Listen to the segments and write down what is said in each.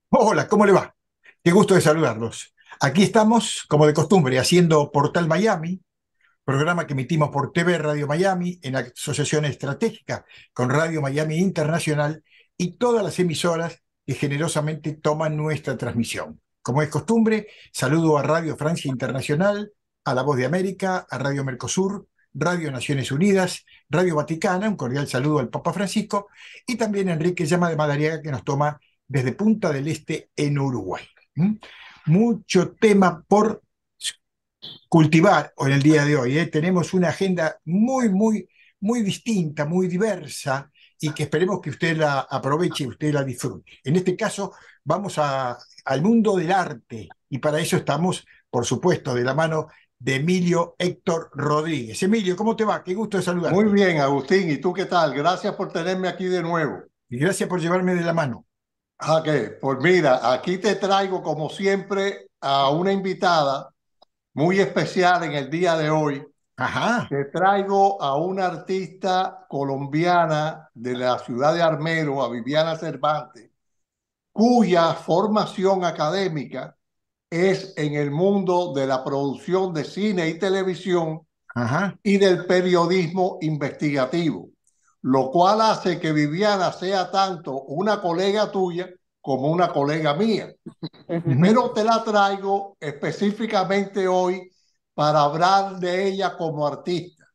Hola, ¿cómo le va? Qué gusto de saludarlos. Aquí estamos, como de costumbre, haciendo Portal Miami, programa que emitimos por TV Radio Miami en asociación estratégica con Radio Miami Internacional y todas las emisoras que generosamente toman nuestra transmisión. Como es costumbre, saludo a Radio Francia Internacional, a La Voz de América, a Radio Mercosur, Radio Naciones Unidas, Radio Vaticana, un cordial saludo al Papa Francisco, y también a Enrique Llama de Madariaga, que nos toma desde Punta del Este en Uruguay. ¿Mm? Mucho tema por cultivar en el día de hoy. Tenemos una agenda muy distinta, muy diversa y que esperemos que usted la aproveche y usted la disfrute. En este caso, vamos al mundo del arte y para eso estamos, por supuesto, de la mano de Emilio Héctor Rodríguez. Emilio, ¿cómo te va? Qué gusto de Muy saludarte. bien, Agustín. ¿Y tú qué tal? Gracias por tenerme aquí de nuevo. Y gracias por llevarme de la mano. Pues mira, aquí te traigo como siempre a una invitada muy especial en el día de hoy. Ajá, Te traigo a una artista colombiana de la ciudad de Armero, a Viviana Cervantes, cuya formación académica es en el mundo de la producción de cine y televisión ajá. y del periodismo investigativo, lo cual hace que Viviana sea tanto una colega tuya como una colega mía. Ujú. Pero te la traigo específicamente hoy para hablar de ella como artista.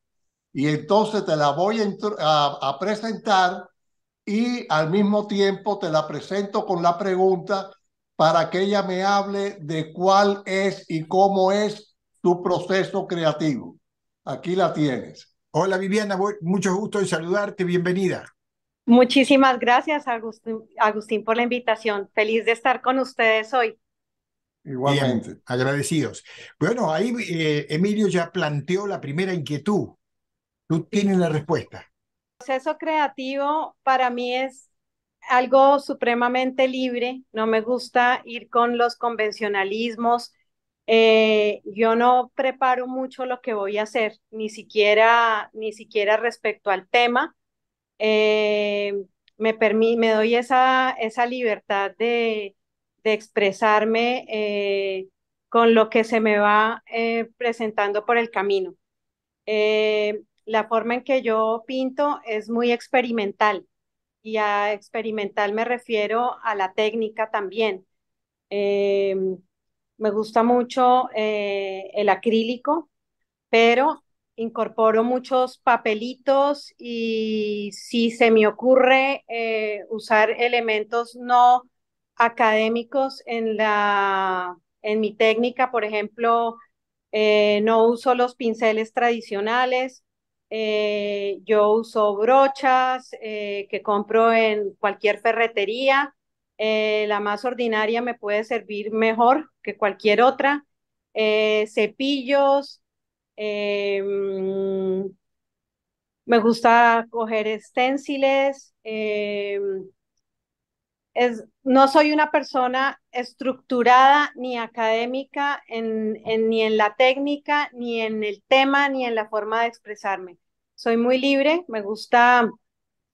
Y entonces te la voy a presentar y al mismo tiempo te la presento con la pregunta para que ella me hable de cuál es y cómo es su proceso creativo. Aquí la tienes. Hola Viviana, mucho gusto en saludarte, bienvenida. Muchísimas gracias, Agustín, por la invitación. Feliz de estar con ustedes hoy. Bien, Igualmente. agradecidos. Bueno, ahí Emilio ya planteó la primera inquietud. Tú Sí. tienes la respuesta. El proceso creativo para mí es algo supremamente libre. No me gusta ir con los convencionalismos. Yo no preparo mucho lo que voy a hacer, ni siquiera respecto al tema. Eh, me doy esa libertad de expresarme con lo que se me va presentando por el camino. La forma en que yo pinto es muy experimental y a experimental me refiero a la técnica también. Eh, Me gusta mucho el acrílico, pero incorporo muchos papelitos y si se me ocurre usar elementos no académicos en mi técnica, por ejemplo, no uso los pinceles tradicionales, yo uso brochas que compro en cualquier ferretería. La más ordinaria me puede servir mejor que cualquier otra. Cepillos, eh, me gusta coger esténciles. No soy una persona estructurada ni académica ni en la técnica, ni en el tema, ni en la forma de expresarme. Soy muy libre, me gusta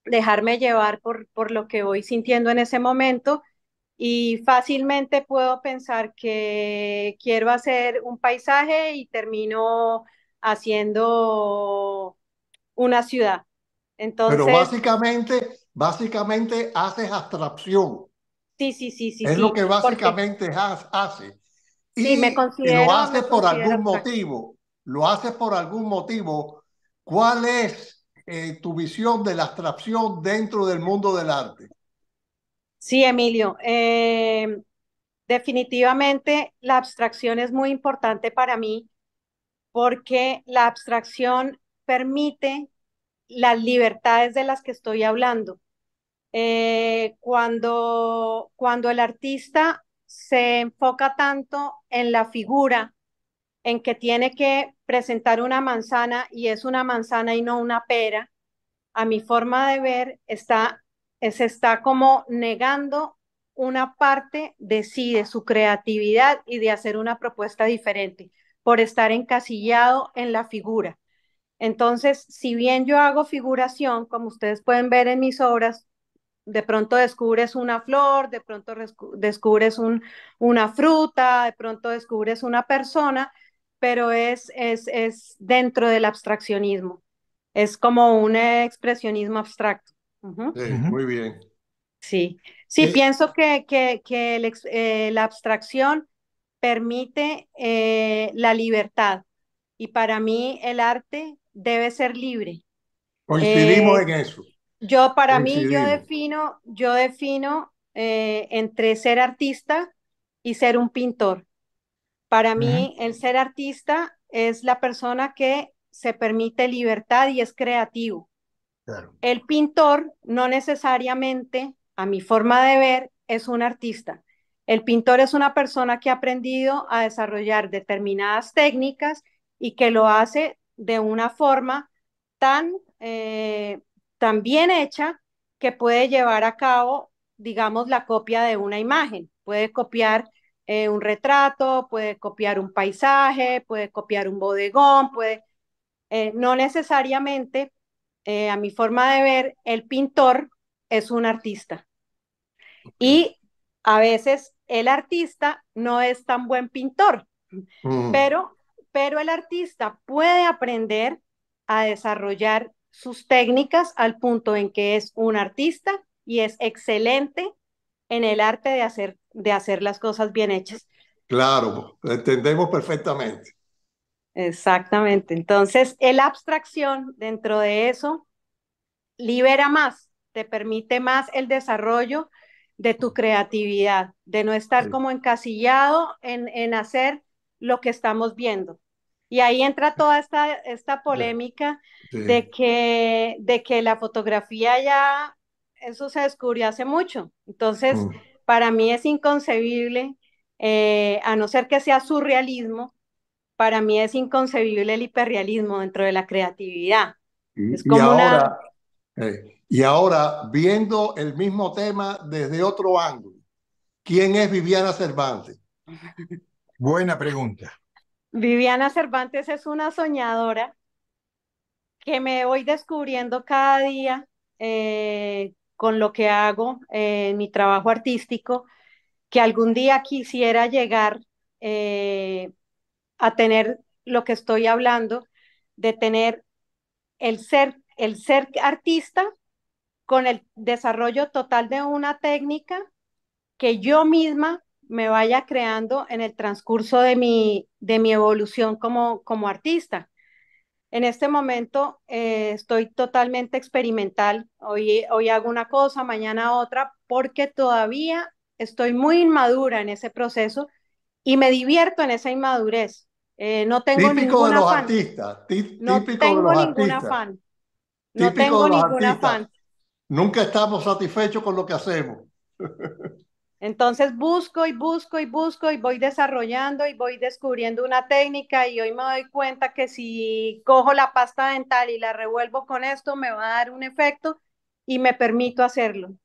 dejarme llevar por lo que voy sintiendo en ese momento y fácilmente puedo pensar que quiero hacer un paisaje y termino haciendo una ciudad. Pero Entonces, básicamente haces abstracción. sí, sí, sí, sí, Es lo sí, que porque básicamente hace. sí, Y lo haces me por considero algún abstracta. motivo. Lo haces por algún motivo. ¿Cuál es tu visión de la abstracción dentro del mundo del arte? Sí, Emilio, definitivamente la abstracción es muy importante para mí porque la abstracción permite las libertades de las que estoy hablando. Cuando el artista se enfoca tanto en la figura, en que tiene que presentar una manzana y es una manzana y no una pera, a mi forma de ver, se está como negando una parte de sí, de su creatividad y de hacer una propuesta diferente, por estar encasillado en la figura. Entonces, si bien yo hago figuración, como ustedes pueden ver en mis obras, de pronto descubres una flor, de pronto descubres una fruta, de pronto descubres una persona, pero es dentro del abstraccionismo. Es como un expresionismo abstracto. Ujú. Sí, Ujú. muy bien. Sí, sí, Eh, pienso que la abstracción permite la libertad y para mí el arte debe ser libre. Coincidimos Eh, en eso. para mí, Coincidimos. yo defino entre ser artista y ser un pintor. Para ujú, mí, el ser artista es la persona que se permite libertad y es creativo. claro. El pintor no necesariamente, a mi forma de ver, es un artista. El pintor es una persona que ha aprendido a desarrollar determinadas técnicas y que lo hace de una forma tan, eh, tan bien hecha que puede llevar a cabo, digamos, la copia de una imagen. Puede copiar un retrato, puede copiar un paisaje, puede copiar un bodegón, no necesariamente, a mi forma de ver, el pintor es un artista. Y a veces el artista no es tan buen pintor, Mm, pero, pero el artista puede aprender a desarrollar sus técnicas al punto en que es un artista y es excelente en el arte de hacer las cosas bien hechas. claro, lo entendemos perfectamente. Exactamente. Entonces, la abstracción dentro de eso libera más, te permite más el desarrollo de tu creatividad, de no estar Sí, como encasillado en hacer lo que estamos viendo. Y ahí entra toda esta polémica sí. de que la fotografía ya, eso se descubrió hace mucho. Entonces, Mm. para mí es inconcebible, a no ser que sea surrealismo, para mí es inconcebible el hiperrealismo dentro de la creatividad. Es Y como una, ahora, viendo el mismo tema desde otro ángulo, ¿quién es Viviana Cervantes? Buena pregunta. Viviana Cervantes es una soñadora que me voy descubriendo cada día con lo que hago en mi trabajo artístico, que algún día quisiera llegar eh, a tener lo que estoy hablando, de tener el ser artista con el desarrollo total de una técnica que yo misma me vaya creando en el transcurso de mi evolución como artista. En este momento estoy totalmente experimental. Hoy hago una cosa, mañana otra, porque todavía estoy muy inmadura en ese proceso y me divierto en esa inmadurez. No tengo Típico de ningún los afán, artistas, no típico de tengo los ningún artistas, afán, no típico tengo de los ningún artistas. afán. Nunca estamos satisfechos con lo que hacemos. Entonces busco y busco y busco y voy desarrollando y voy descubriendo una técnica y hoy me doy cuenta que si cojo la pasta dental y la revuelvo con esto me va a dar un efecto y me permito hacerlo,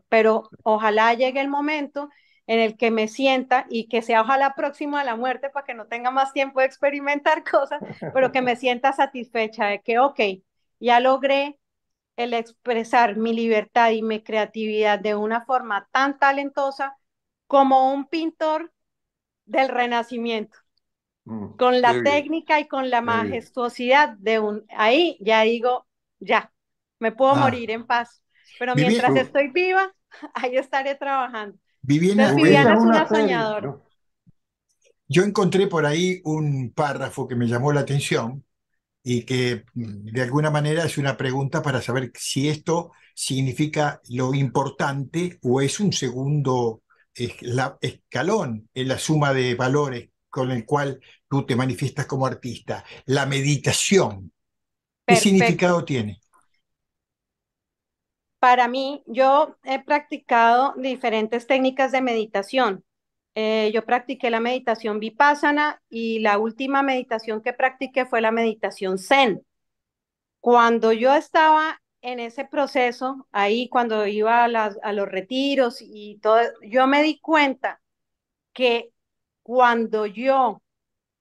pero ojalá llegue el momento en el que me sienta y que sea ojalá próximo a la muerte para que no tenga más tiempo de experimentar cosas, pero que me sienta satisfecha de que, ok, ya logré el expresar mi libertad y mi creatividad de una forma tan talentosa como un pintor del Renacimiento, Mm, con qué la bien, técnica y con la qué bien. majestuosidad de un... Ahí ya digo, ya, me puedo Ah, morir en paz, pero Vivi- mientras Tú, estoy viva, ahí estaré trabajando. Entonces, Viviana, tuviste Viviana es una una serie, soñadora. ¿no? yo encontré por ahí un párrafo que me llamó la atención y que de alguna manera es una pregunta para saber si esto significa lo importante o es un segundo escalón en la suma de valores con el cual tú te manifiestas como artista. La meditación, ¿qué Perfecto. significado tiene? Para mí, yo he practicado diferentes técnicas de meditación. Yo practiqué la meditación Vipassana y la última meditación que practiqué fue la meditación Zen. Cuando yo estaba en ese proceso, ahí cuando iba a los retiros y todo, yo me di cuenta que cuando yo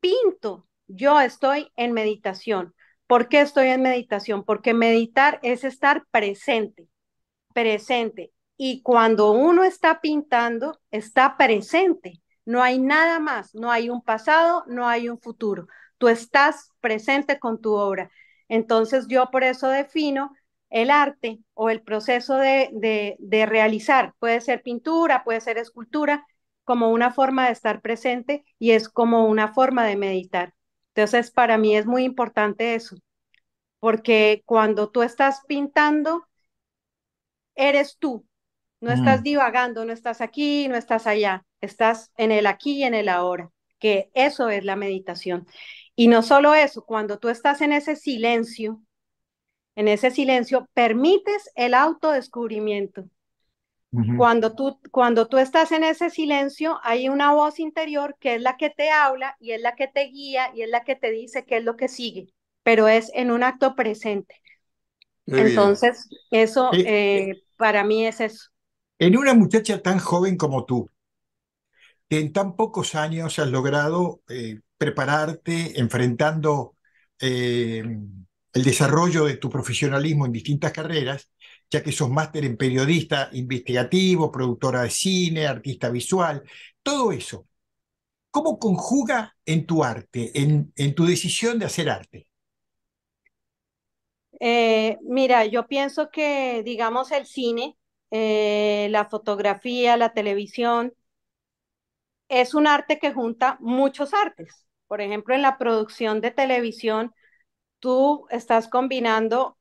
pinto, yo estoy en meditación. ¿Por qué estoy en meditación? Porque meditar es estar presente. presente. Y cuando uno está pintando, está presente. No hay nada más, no hay un pasado, no hay un futuro. Tú estás presente con tu obra. Entonces yo por eso defino el arte o el proceso de realizar. Puede ser pintura, puede ser escultura, como una forma de estar presente y es como una forma de meditar. Entonces para mí es muy importante eso, porque cuando tú estás pintando, eres tú, no estás Mm. divagando, no estás aquí, no estás allá, estás en el aquí y en el ahora, que eso es la meditación. Y no solo eso, cuando tú estás en ese silencio, permites el autodescubrimiento. Ujú. Cuando tú estás en ese silencio, hay una voz interior que es la que te habla y es la que te guía y es la que te dice qué es lo que sigue, pero es en un acto presente. Qué bien. Entonces, eso Eh, para mí es eso. en una muchacha tan joven como tú, que en tan pocos años has logrado prepararte enfrentando eh, el desarrollo de tu profesionalismo en distintas carreras, ya que sos máster en periodista investigativo, productora de cine, artista visual, todo eso. ¿Cómo conjuga en tu arte, en tu decisión de hacer arte? Mira, yo pienso que, digamos, el cine, la fotografía, la televisión, es un arte que junta muchos artes. Por ejemplo, en la producción de televisión, tú estás combinando,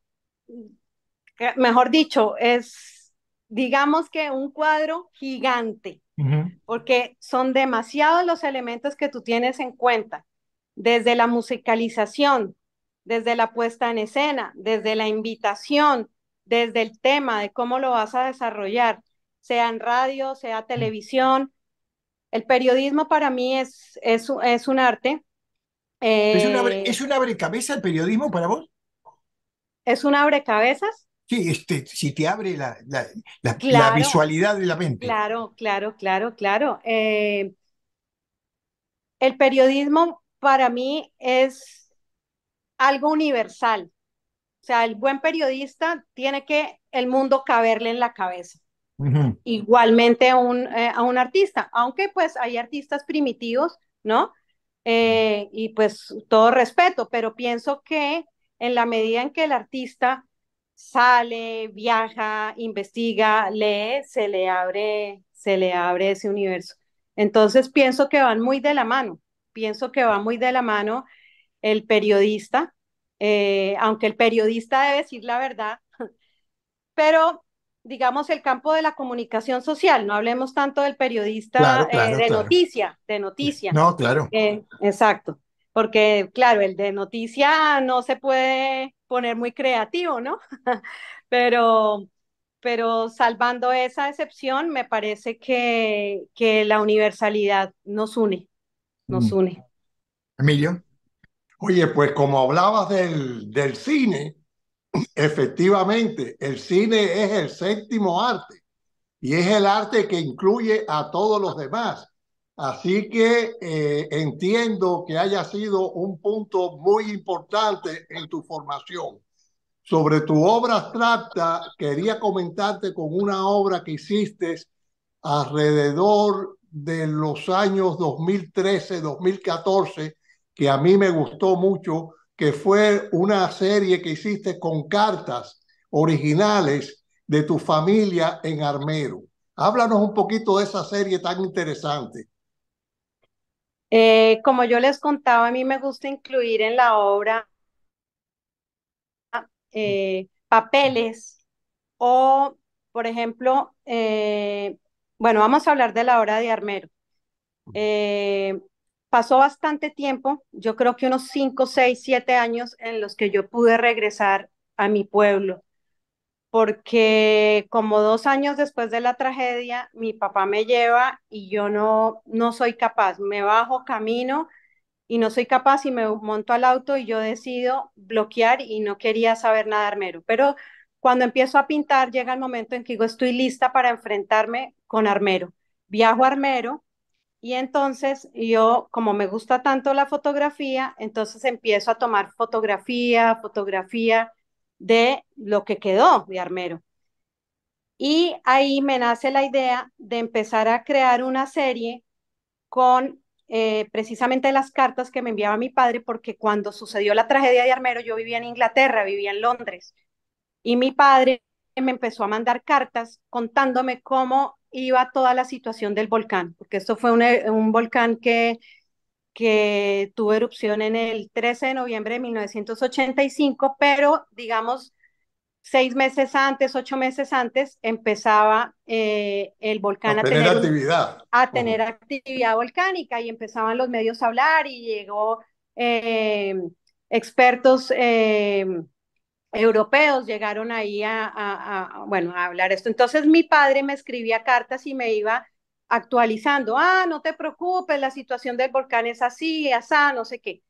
mejor dicho, es, digamos que un cuadro gigante, Ujú. porque son demasiados los elementos que tú tienes en cuenta, desde la musicalización, desde la puesta en escena, desde la invitación, desde el tema de cómo lo vas a desarrollar, sea en radio, sea televisión. El periodismo para mí es un arte, Es eh, un abrecabezas el periodismo para vos? es un abrecabezas. Sí, si te abre la Claro, visualidad de la mente. claro, claro, claro, claro. El periodismo para mí es algo universal. O sea, el buen periodista tiene que el mundo caberle en la cabeza. Ujú. Igualmente a un artista, aunque pues hay artistas primitivos, ¿no? Y pues todo respeto, pero pienso que en la medida en que el artista sale, viaja, investiga, lee, se le abre ese universo. Entonces pienso que van muy de la mano, pienso que va muy de la mano el periodista, aunque el periodista debe decir la verdad, pero digamos el campo de la comunicación social, no hablemos tanto del periodista Claro, claro, claro. de noticia, No, claro. exacto, porque claro, el de noticia no se puede poner muy creativo, ¿no? Pero, pero salvando esa excepción, me parece que la universalidad nos Mm. une. Emilio. Oye, pues como hablabas del cine, efectivamente, el cine es el séptimo arte y es el arte que incluye a todos los demás. Así que entiendo que haya sido un punto muy importante en tu formación. Sobre tu obra abstracta, quería comentarte con una obra que hiciste alrededor de los años 2013-2014, que a mí me gustó mucho, que fue una serie que hiciste con cartas originales de tu familia en Armero. Háblanos un poquito de esa serie tan interesante. Como yo les contaba, a mí me gusta incluir en la obra papeles o, por ejemplo, bueno, vamos a hablar de la obra de Armero. Eh, Pasó bastante tiempo, yo creo que unos 5, 6, 7 años en los que yo pude regresar a mi pueblo, porque como 2 años después de la tragedia, mi papá me lleva y yo no soy capaz, me bajo, camino y no soy capaz y me monto al auto y yo decido bloquear y no quería saber nada de Armero. Pero cuando empiezo a pintar, llega el momento en que digo, estoy lista para enfrentarme con Armero. Viajo a Armero y entonces yo, como me gusta tanto la fotografía, entonces empiezo a tomar fotografía de lo que quedó de Armero. Y ahí me nace la idea de empezar a crear una serie con precisamente las cartas que me enviaba mi padre, porque cuando sucedió la tragedia de Armero, yo vivía en Inglaterra, vivía en Londres, y mi padre me empezó a mandar cartas contándome cómo iba toda la situación del volcán, porque esto fue un volcán que tuvo erupción en el 13 de noviembre de 1985, pero digamos 6 meses antes, 8 meses antes, empezaba el volcán A tener actividad. a tener actividad volcánica y empezaban los medios a hablar y llegó eh, expertos europeos, llegaron ahí bueno, a hablar esto. Entonces mi padre me escribía cartas y me iba actualizando, no te preocupes, la situación del volcán es así, asá, no sé qué.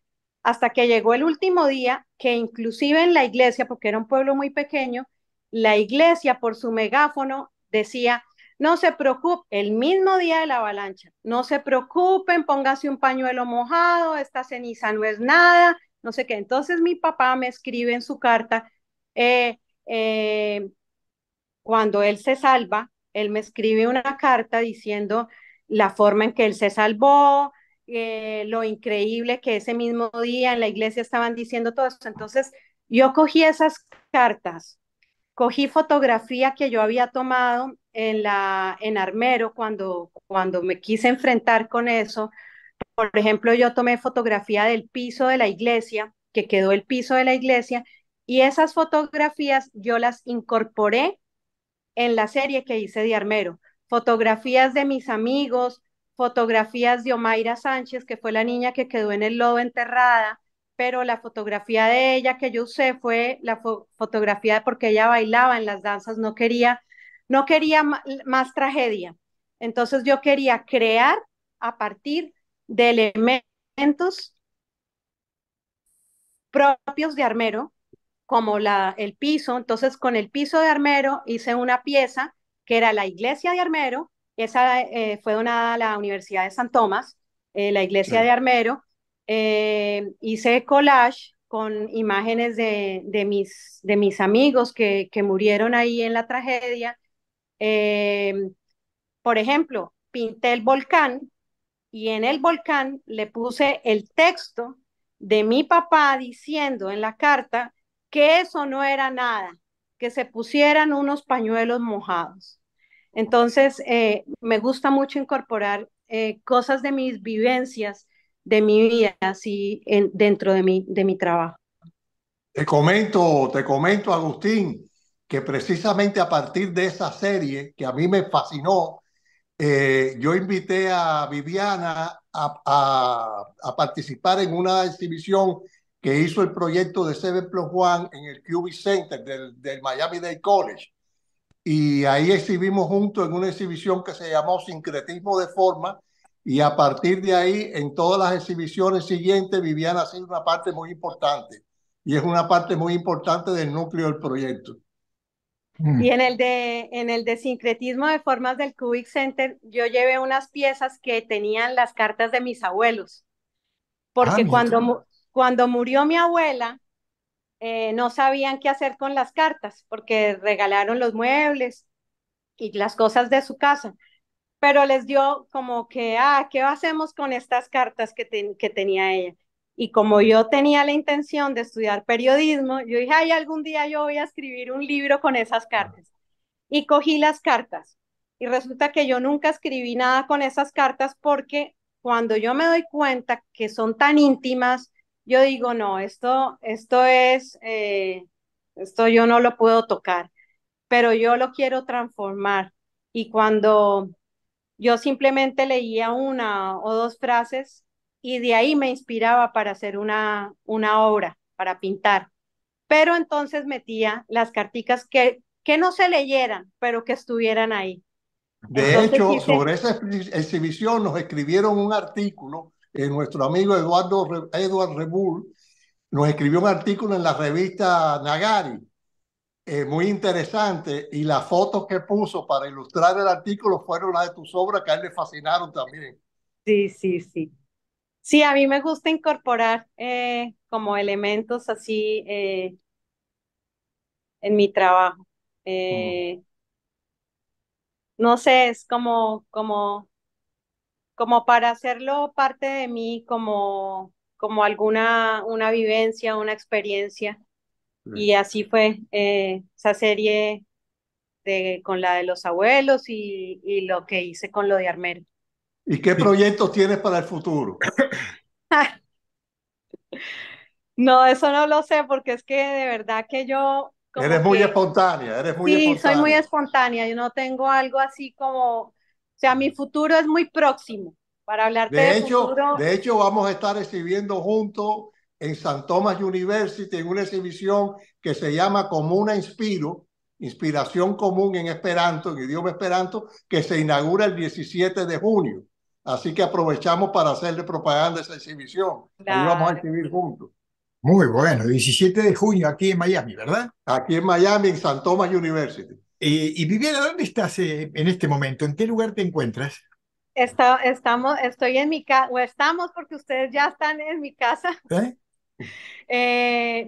Hasta que llegó el último día, que inclusive en la iglesia, porque era un pueblo muy pequeño, la iglesia por su megáfono decía, no se preocupen, el mismo día de la avalancha, no se preocupen, póngase un pañuelo mojado, esta ceniza no es nada, no sé qué. Entonces mi papá me escribe en su carta, eh, eh, cuando él se salva, él me escribe una carta diciendo la forma en que él se salvó, lo increíble que ese mismo día en la iglesia estaban diciendo todo eso. Entonces yo cogí esas cartas, cogí fotografía que yo había tomado en Armero cuando me quise enfrentar con eso. Por ejemplo, yo tomé fotografía del piso de la iglesia, que quedó el piso de la iglesia, y esas fotografías yo las incorporé en la serie que hice de Armero. Fotografías de mis amigos, fotografías de Omaira Sánchez, que fue la niña que quedó en el lodo enterrada, pero la fotografía de ella que yo usé fue la fotografía porque ella bailaba en las danzas, no quería más tragedia. Entonces yo quería crear a partir de elementos propios de Armero, como el piso. Entonces, con el piso de Armero hice una pieza que era la iglesia de Armero. Esa fue donada a la Universidad de San Tomás, la iglesia de Sí. Armero. Hice collage con imágenes de mis amigos que murieron ahí en la tragedia. Eh, por ejemplo, pinté el volcán y en el volcán le puse el texto de mi papá diciendo en la carta que eso no era nada, que se pusieran unos pañuelos mojados. Entonces, me gusta mucho incorporar cosas de mis vivencias, de mi vida, así dentro de mi trabajo. Te comento, Agustín, que precisamente a partir de esa serie que a mí me fascinó, yo invité a Viviana a participar en una exhibición que hizo el proyecto de Seven Plus One en el QB Center del Miami-Dade College. Y ahí exhibimos juntos en una exhibición que se llamó Sincretismo de Forma. Y a partir de ahí, en todas las exhibiciones siguientes, Viviana ha sido una parte muy importante. Y es una parte muy importante del núcleo del proyecto. Y Mm. en el de sincretismo de formas del Cubic Center, yo llevé unas piezas que tenían las cartas de mis abuelos, porque Mira tú. cuando murió mi abuela, no sabían qué hacer con las cartas, porque regalaron los muebles y las cosas de su casa, pero les dio como que, ¿qué hacemos con estas cartas que tenía ella? Y como yo tenía la intención de estudiar periodismo, yo dije, ay, algún día yo voy a escribir un libro con esas cartas. Y cogí las cartas. Y resulta que yo nunca escribí nada con esas cartas porque cuando yo me doy cuenta que son tan íntimas, yo digo, no, esto yo no lo puedo tocar, pero yo lo quiero transformar. Y cuando yo simplemente leía una o dos frases y de ahí me inspiraba para hacer una obra, para pintar. Pero entonces metía las carticas que no se leyeran, pero que estuvieran ahí. De Entonces hecho, hice, sobre esa exhibición nos escribieron un artículo, nuestro amigo Edward Rebull nos escribió un artículo en la revista Nagari, muy interesante, y las fotos que puso para ilustrar el artículo fueron las de tus obras que a él le fascinaron también. sí, sí, sí. Sí, a mí me gusta incorporar como elementos así en mi trabajo. Mm. Eh, no sé, es como para hacerlo parte de mí, como una vivencia, una experiencia. Y así fue esa serie con la de los abuelos y lo que hice con lo de Armero. ¿Y qué proyectos tienes para el futuro? No, eso no lo sé porque es que de verdad que yo como Eres muy que espontánea, eres muy sí, soy muy espontánea. espontánea, yo no tengo algo así o sea, mi futuro es muy próximo. Para hablarte de futuro, De hecho, vamos a estar exhibiendo juntos en St. Thomas University en una exhibición que se llama Comuna Inspiro, Inspiración Común en Esperanto, en idioma Esperanto, que se inaugura el 17 de junio. Así que aprovechamos para hacerle propaganda a esa exhibición. Ahí vamos a claro. exhibir juntos. Muy bueno, 17 de junio aquí en Miami, ¿verdad? Aquí en Miami, en St. Thomas University. Y Viviana, ¿dónde estás en este momento? ¿En qué lugar te encuentras? Estoy en mi casa, o estamos porque ustedes ya están en mi casa. ¿Eh?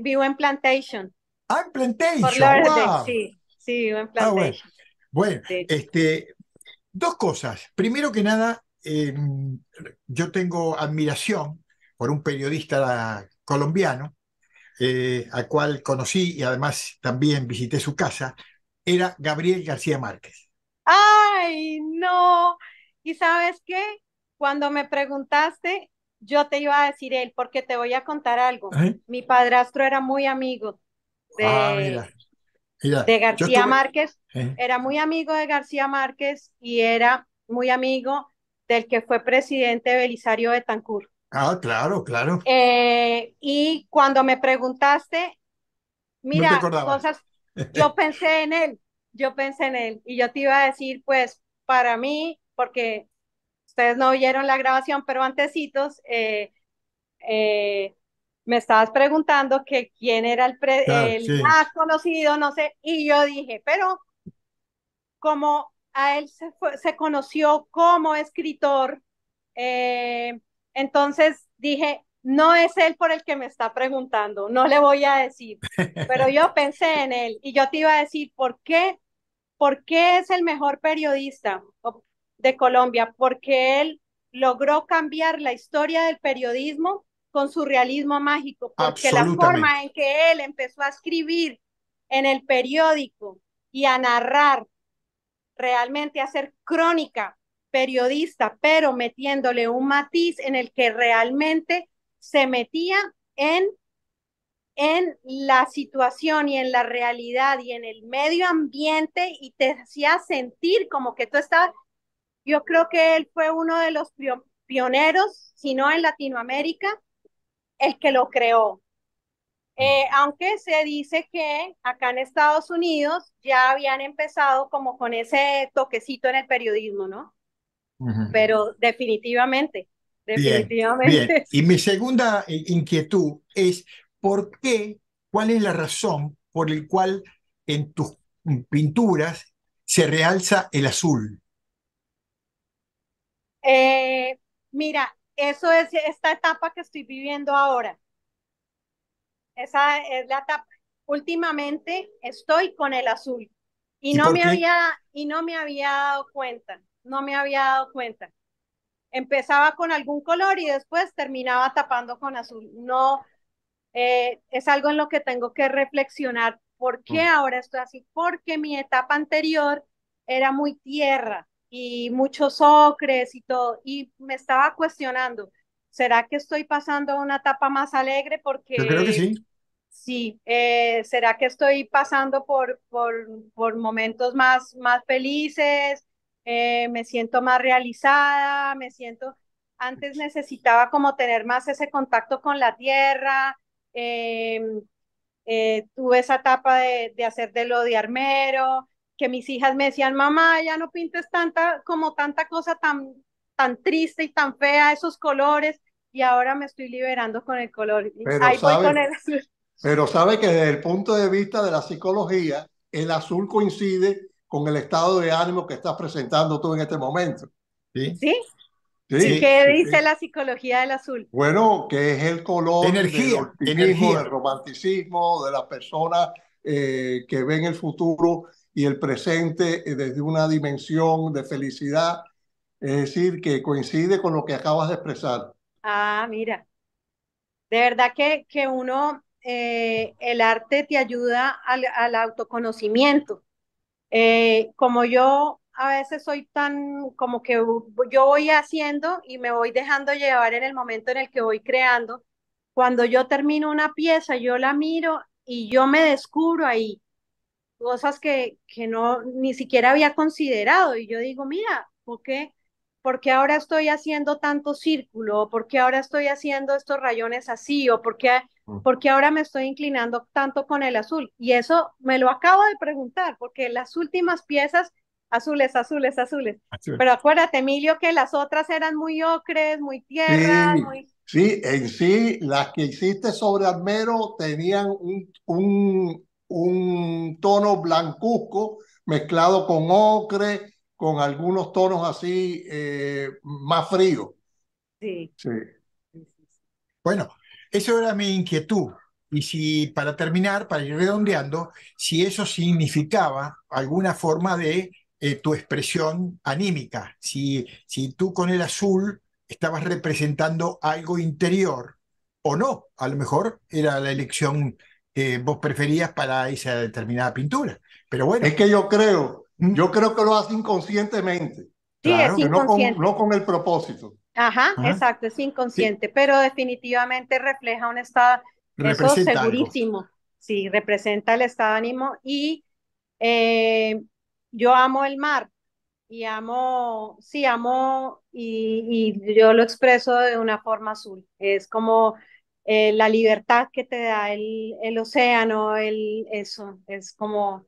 Vivo en Plantation, Ah, en por Plantation, Lauderdale, wow. sí, sí, vivo en Ah, bueno. Plantation. Bueno, Sí. dos cosas. Primero que nada, yo tengo admiración por un periodista colombiano, al cual conocí y además también visité su casa, era Gabriel García Márquez. Ay, no. ¿Y sabes qué? Cuando me preguntaste, yo te iba a decir él, porque te voy a contar algo. ¿Eh? Mi padrastro era muy amigo Ah, mira, de, mira, de yo García estuve. Márquez, ¿Eh? era muy amigo de García Márquez y era muy amigo del que fue presidente Belisario Betancur. Ah, claro, claro. Y cuando me preguntaste, No te mira, acordabas. cosas, yo pensé en él, yo pensé en él y yo te iba a decir, pues, para mí, porque ustedes no vieron la grabación, pero antecitos, eh, me estabas preguntando que quién era Claro, el sí. más conocido, no sé, y yo dije, pero como a él se conoció como escritor, eh, entonces dije, no es él por el que me está preguntando, no le voy a decir, pero yo pensé en él y yo te iba a decir, por qué es el mejor periodista de Colombia? Porque él logró cambiar la historia del periodismo con su realismo mágico, porque la Absolutamente. forma en que él empezó a escribir en el periódico y a narrar realmente hacer crónica periodista, pero metiéndole un matiz en el que realmente se metía en, en la situación y en la realidad y en el medio ambiente y te hacía sentir como que tú estabas, yo creo que él fue uno de los pioneros, si no en Latinoamérica, el que lo creó. Aunque se dice que acá en Estados Unidos ya habían empezado como con ese toquecito en el periodismo, ¿no? Ujú. Pero definitivamente, Bien, bien. definitivamente. Y mi segunda inquietud es ¿por qué? ¿Cuál es la razón por la cual en tus pinturas se realza el azul? Eh, Mira, eso es esta etapa que estoy viviendo ahora. Esa es la etapa. Últimamente estoy con el azul ¿Y por qué? y no me había dado cuenta, no me había dado cuenta. Empezaba con algún color y después terminaba tapando con azul. No, es algo en lo que tengo que reflexionar. ¿Por qué Mm. ahora estoy así? Porque mi etapa anterior era muy tierra y muchos ocres y todo. Y me estaba cuestionando, ¿será que estoy pasando a una etapa más alegre? Yo creo que Porque sí. sí, ¿será que estoy pasando por momentos más felices? Me siento más realizada, me siento, antes necesitaba como tener más ese contacto con la tierra, eh, tuve esa etapa de hacer de lo de armero, que mis hijas me decían, mamá, ya no pintes tanta cosa tan triste y tan fea, esos colores, y ahora me estoy liberando con el color. Pero Ahí voy con sabes, el azul. pero sabe que desde el punto de vista de la psicología, el azul coincide con el estado de ánimo que estás presentando tú en este momento. Sí, ¿Sí? ¿Y Sí, sí. qué sí, dice sí. la psicología del azul? Bueno, que es el color del Energía, optimismo, del energía. romanticismo, de las personas que ven el futuro y el presente desde una dimensión de felicidad. Es decir, que coincide con lo que acabas de expresar. Ah, mira, de verdad que uno, el arte te ayuda al autoconocimiento. Como yo a veces soy tan, como que yo voy haciendo y me voy dejando llevar en el momento en el que voy creando. Cuando yo termino una pieza, yo la miro y yo me descubro ahí cosas que no ni siquiera había considerado. Y yo digo, mira, ¿por qué ahora estoy haciendo tanto círculo? ¿Por qué ahora estoy haciendo estos rayones así? ¿O por qué ahora me estoy inclinando tanto con el azul? Y eso me lo acabo de preguntar, porque las últimas piezas, azules, azules, azules. Pero acuérdate, Emilio, que las otras eran muy ocres, muy tierras, Sí, muy... sí, en sí, las que hiciste sobre Armero tenían un tono blancuzco mezclado con ocre, con algunos tonos así más fríos. Sí. Sí. Bueno, eso era mi inquietud. Y si, para terminar, para ir redondeando, si eso significaba alguna forma de tu expresión anímica, si tú con el azul estabas representando algo interior o no, a lo mejor era la elección que vos preferías para esa determinada pintura. Pero bueno, Es que yo creo que lo hace inconscientemente, Sí, es claro. que inconsciente. no con el propósito. Ajá, Ajá. exacto, es Sí, inconsciente, pero definitivamente refleja un estado, eso representa algo. segurísimo, sí, representa el estado de ánimo y eh, yo amo el mar y amo, sí, amo y yo lo expreso de una forma azul, es como la libertad que te da el océano, eso, es como...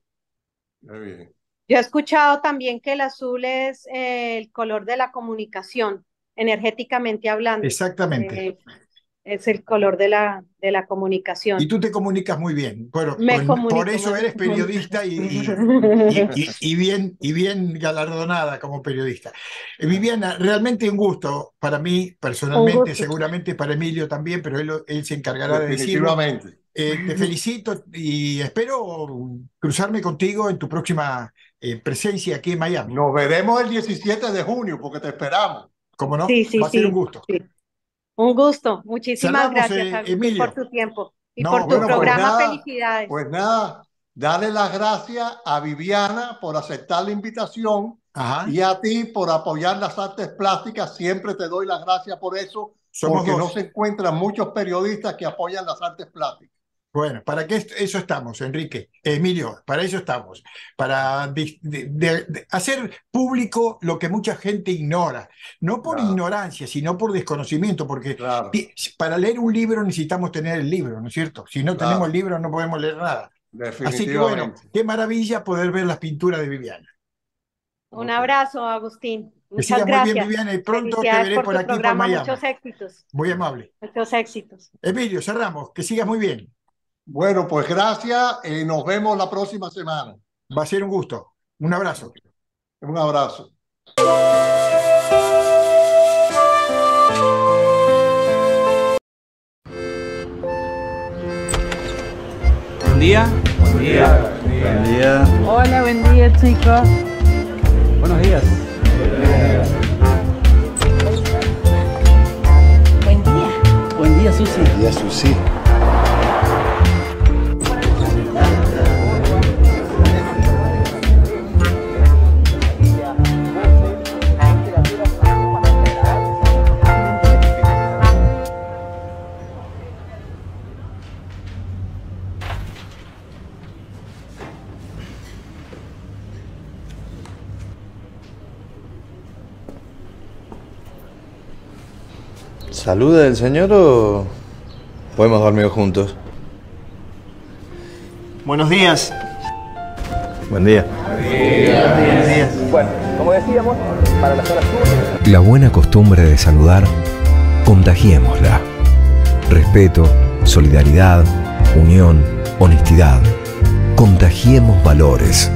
Muy bien. Yo he escuchado también que el azul es el color de la comunicación, energéticamente hablando. Exactamente. Eh, es el color de la Y comunicación. tú te comunicas muy bien. Bueno, Me por comunico eso muy eres bien. periodista y bien galardonada como periodista. Viviana, realmente un gusto para mí Un personalmente, gusto. seguramente para Emilio también, pero él se encargará de decirlo. Definitivamente. Te felicito y espero cruzarme contigo en tu próxima presencia aquí en Miami. Nos veremos el 17 de junio porque te esperamos. ¿Cómo no? Sí, sí, Va a ser un sí, gusto. sí. Un gusto. Muchísimas Cerramos, gracias, Agustín, por Emilio. tu tiempo y por No, tu por Bueno, favor. Felicidades. pues nada, darle las gracias a Viviana por aceptar la invitación Ajá, y a ti por apoyar las artes plásticas. Siempre te doy las gracias por eso, somos porque no dos. se encuentran muchos periodistas que apoyan las artes plásticas. Bueno, ¿para qué eso estamos, Enrique? Emilio, para eso estamos, para hacer público lo que mucha gente ignora, no por Claro, ignorancia, sino por desconocimiento, porque claro, para leer un libro necesitamos tener el libro, ¿no es cierto? Si no tenemos el claro, libro no podemos leer nada. Así que bueno, definitivamente. qué maravilla poder ver las pinturas de Viviana. Un Ok. abrazo, Agustín. Que Muchas siga muy bien, gracias. Viviana, y pronto te Felicidades veré por por tu aquí, por programa. Miami. Muchos éxitos. Muy amable. Muchos éxitos. Emilio, cerramos, que sigas muy bien. Bueno, pues gracias y nos vemos la próxima semana. Va a ser un gusto. Un abrazo. Un abrazo. Buen día. Buen día. Buen día. Hola, buen día, chicos. Buenos días. Buen día. Buen día, Susi. Buen día, Susi. ¿Saluda el señor o podemos dormir juntos? Buenos días. Buen día. Buenos días. Bueno, como decíamos, para la zona sur... La buena costumbre de saludar, contagiémosla. Respeto, solidaridad, unión, honestidad. Contagiemos valores.